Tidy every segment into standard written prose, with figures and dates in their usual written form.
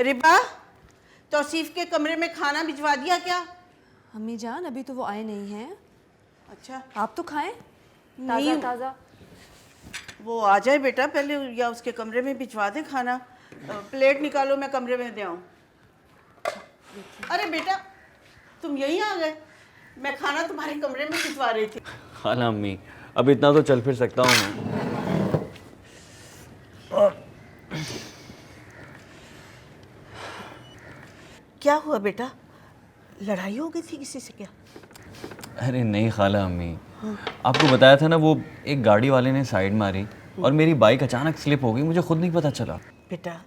रिबा, तौसीफ के कमरे में खाना भिजवा दिया क्या? अम्मी जान अभी तो वो आए नहीं हैं। अच्छा, आप तो खाएं नहीं, ताज़ा ताज़ा। वो आ जाए बेटा पहले, या उसके कमरे में भिजवा दें खाना। प्लेट निकालो, मैं कमरे में दे आऊँ। अरे बेटा, तुम यहीं आ गए। मैं खाना तुम्हारे कमरे में भिजवा रही थी। खाना अम्मी, अब इतना तो चल फिर सकता हूँ मैं। क्या हुआ बेटा, लड़ाई हो गई थी किसी से क्या? अरे नहीं खाला अम्मी, आपको बताया था ना वो एक गाड़ी वाले ने साइड मारी और मेरी बाइक अचानक स्लिप हो गई, मुझे खुद नहीं पता चला। बेटा,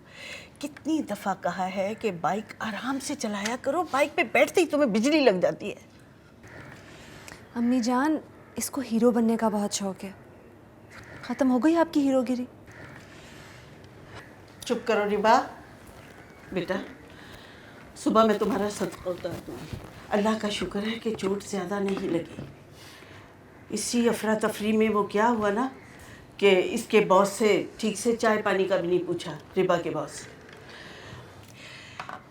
कितनी दफ़ा कहा है कि बाइक आराम से चलाया करो, बाइक पे बैठते ही तुम्हें बिजली लग जाती है। अम्मी जान इसको हीरो बनने का बहुत शौक है। ख़त्म हो गई आपकी हीरोगिरी। चुप करो रिबा। बेटा, सुबह मैं तुम्हारा सदका उतार दूँगी। अल्लाह का शुक्र है कि चोट ज़्यादा नहीं लगी। इसी अफरा तफरी में वो क्या हुआ ना कि इसके बॉस से ठीक से चाय पानी का भी नहीं पूछा, रिबा के बॉस।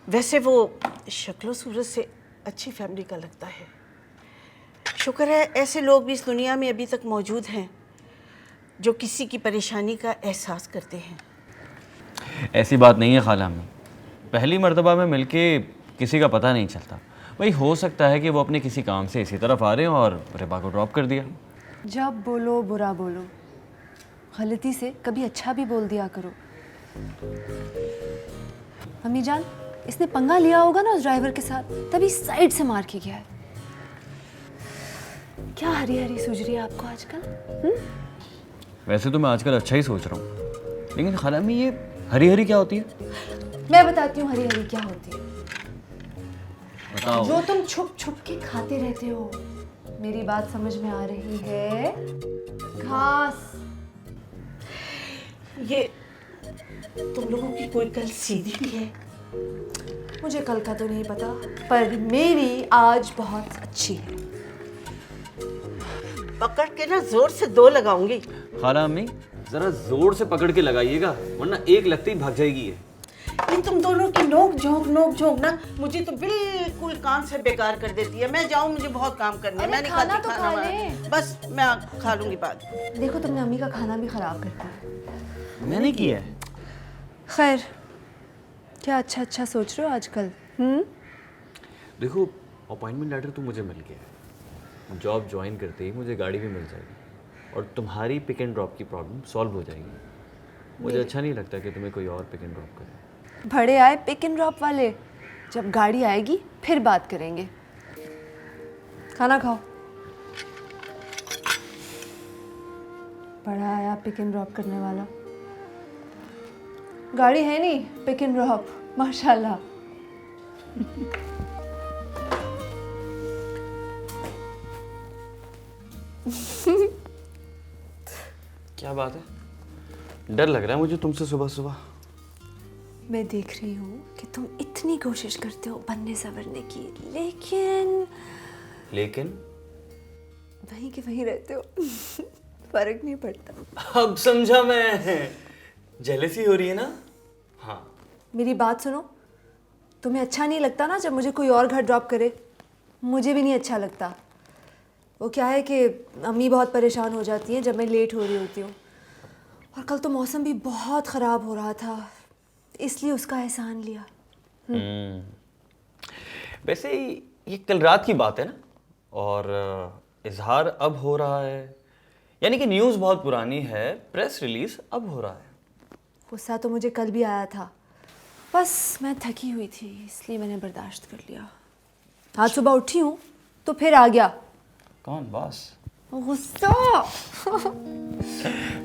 वैसे वो शक्लो सूरत से अच्छी फैमिली का लगता है। शुक्र है ऐसे लोग भी इस दुनिया में अभी तक मौजूद हैं जो किसी की परेशानी का एहसास करते हैं। ऐसी बात नहीं है खाला अम्मी, पहली मर्तबा में मिलके किसी का पता नहीं चलता। भाई हो सकता है कि वो अपने किसी काम से इसी तरफ आ रहे हो और रिबा को ड्रॉप कर दिया। जब बोलो बुरा बोलो, गलती से कभी अच्छा भी बोल दिया करो। अम्मी जान इसने पंगा लिया होगा ना उस ड्राइवर के साथ, तभी साइड से मार के गया है। क्या हरी हरी सूझ रही है आपको आजकल? वैसे तो मैं आजकल अच्छा ही सोच रहा हूँ, लेकिन खाला अम्मी ये हरी हरी क्या होती है? मैं बताती हूँ हरी हरी क्या होती है। बताओ। जो तुम छुप छुप के खाते रहते हो। मेरी बात समझ में आ रही है? घास। ये तुम लोगों की कोई कल सीधी भी है? मुझे कल का तो नहीं पता, पर मेरी आज बहुत अच्छी है। पकड़ के ना जोर से दो लगाऊंगी। खाला अम्मी जरा जोर से पकड़ के लगाइएगा, वरना एक लगते ही भाग जाएगी ये। इन तुम दोनों की नोक झोंक ना मुझे तो बिल्कुल कान से बेकार कर देती है। मैं जाऊं, मुझे बहुत काम करने। अरे मैं नहीं खाना खाती तो खाना खा वाना। ले। बस मैं खा लूंगी बाद। देखो तुमने अम्मी का खाना भी खराब कर दिया। मैंने किया है। खैर, क्या अच्छा अच्छा सोच रहे हो आजकल? देखो, अपॉइंटमेंट लेटर तो मुझे मिल गया है, जॉब ज्वाइन करते ही मुझे गाड़ी भी मिल जाएगी और तुम्हारी पिक एंड ड्रॉप की प्रॉब्लम सॉल्व हो जाएगी। मुझे अच्छा नहीं लगता कि तुम्हें कोई और पिक एंड ड्रॉप करे। बड़े आए पिक एंड ड्रॉप वाले, जब गाड़ी आएगी फिर बात करेंगे। खाना खाओ। बड़ा आया पिक एंड ड्रॉप करने वाला। गाड़ी है नहीं, पिक एंड ड्रॉप, माशाल्लाह। क्या बात है? डर लग रहा है मुझे तुमसे सुबह सुबह। मैं देख रही हूँ कि तुम इतनी कोशिश करते हो बनने संवरने की, लेकिन वहीं के वहीं रहते हो। फर्क नहीं पड़ता। अब समझा मैं, जेलसी हो रही है ना? हाँ। मेरी बात सुनो, तुम्हें अच्छा नहीं लगता ना जब मुझे कोई और घर ड्रॉप करे? मुझे भी नहीं अच्छा लगता। वो क्या है कि अम्मी बहुत परेशान हो जाती हैं जब मैं लेट हो रही होती हूँ, और कल तो मौसम भी बहुत ख़राब हो रहा था, इसलिए उसका एहसान लिया। वैसे ये कल रात की बात है ना, और इजहार अब हो रहा है, यानी कि न्यूज़ बहुत पुरानी है, प्रेस रिलीज अब हो रहा है। गुस्सा तो मुझे कल भी आया था, बस मैं थकी हुई थी इसलिए मैंने बर्दाश्त कर लिया। आज सुबह उठी हूँ तो फिर आ गया। कौन बॉस? गुस्सा।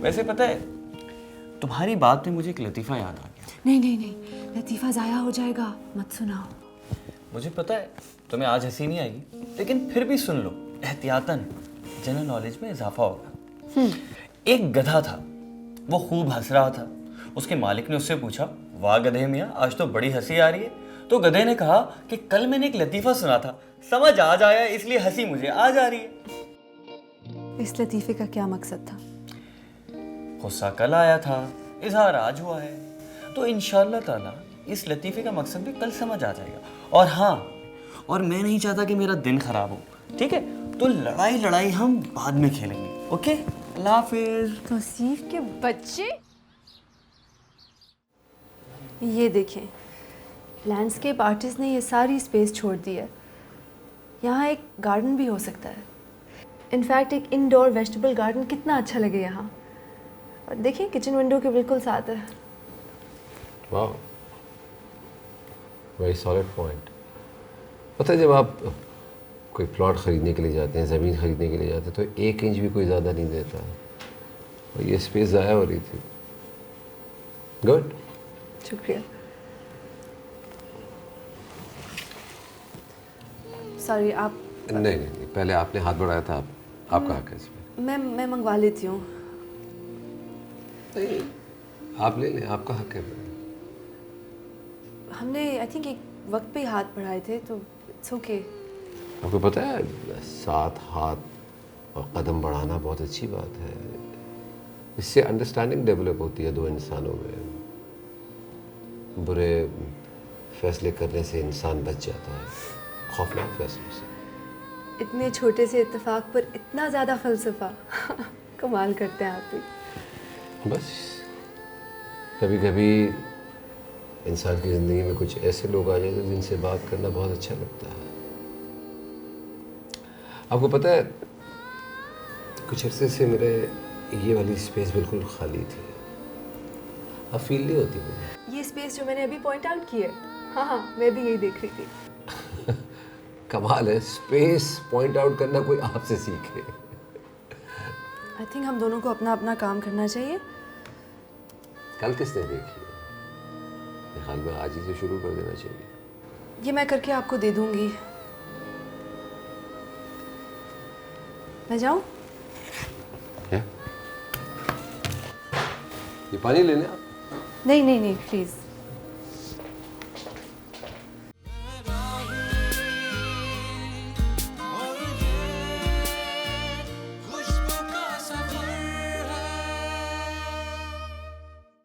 वैसे पता है, तुम्हारी बात में मुझे एक लतीफ़ा याद आ गया। नहीं नहीं नहीं, लतीफ़ा ज़ाया हो जाएगा, मत सुनाओ। मुझे पता है तुम्हें आज हंसी नहीं आएगी, लेकिन फिर भी सुन लो, एहतियातन, जनरल नॉलेज में इजाफा होगा। एक गधा था, वो खूब हंस रहा था। उसके मालिक ने उससे पूछा, वाह गधे मियाँ, आज तो बड़ी हंसी आ रही है। तो गधे ने कहा कि कल मैंने एक लतीफ़ा सुना था, समझ आज आया, इसलिए हंसी मुझे आज आ रही है। इस लतीफ़े का क्या मकसद था? गुस्सा कल आया था, इजहार आज हुआ है, तो इंशाअल्लाह ताला इस लतीफ़े का मकसद भी कल समझ आ जाएगा। और हाँ, और मैं नहीं चाहता कि मेरा दिन खराब हो, ठीक है? तो लड़ाई हम बाद में खेलेंगे, ओके? अल्लाह हाफिज़। तौसीफ के बच्चे। ये देखें, लैंडस्केप आर्टिस्ट ने ये सारी स्पेस छोड़ दी है। यहाँ एक गार्डन भी हो सकता है। इनफैक्ट एक इंडोर वेजिटेबल गार्डन कितना अच्छा लगे यहाँ। और देखिए किचन विंडो के बिल्कुल साथ है। वाह, वेरी सॉलिड पॉइंट। पता है, जब आप कोई प्लॉट ख़रीदने के लिए जाते हैं, ज़मीन ख़रीदने के लिए जाते हैं, तो 1 इंच भी कोई ज़्यादा नहीं देता, और ये स्पेस ज़ाया हो रही थी। गुड, शुक्रिया। सॉरी, आप नहीं, पहले आपने हाथ बढ़ाया था, आपका हक है इसमें। मैं मंगवा लेती हूँ। नहीं, आप ले लें, आपका हक है। हमने आई थिंक एक वक्त पे ही हाथ बढ़ाए थे, तो इट्स ओके। आपको पता है, साथ हाथ और कदम बढ़ाना बहुत अच्छी बात है। इससे अंडरस्टैंडिंग डेवलप होती है 2 इंसानों में। बुरे फैसले करने से इंसान बच जाता है, खौफनाक फैसलों से। इतने छोटे से इत्तेफाक पर इतना ज़्यादा फ़लसफ़ा। कमाल करते हैं आप भी। बस कभी कभी इंसान की ज़िंदगी में कुछ ऐसे लोग आ जाते हैं जिनसे बात करना बहुत अच्छा लगता है। आपको पता है, कुछ अरसे से मेरे ये वाली स्पेस बिल्कुल खाली थी। अब फील नहीं होती मुझे। ये स्पेस जो मैंने अभी पॉइंट आउट की है, हाँ, मैं भी यही देख रही थी। कमाल है, स्पेस पॉइंट आउट करना कोई आपसे सीखे। आई थिंक हम दोनों को अपना अपना काम करना चाहिए। कल किसने देखी? ये हाल में आज ही से शुरू कर देना चाहिए। ये मैं करके आपको दे दूंगी। मैं जाऊं? क्या? ये पानी लेने आप? नहीं, प्लीज़।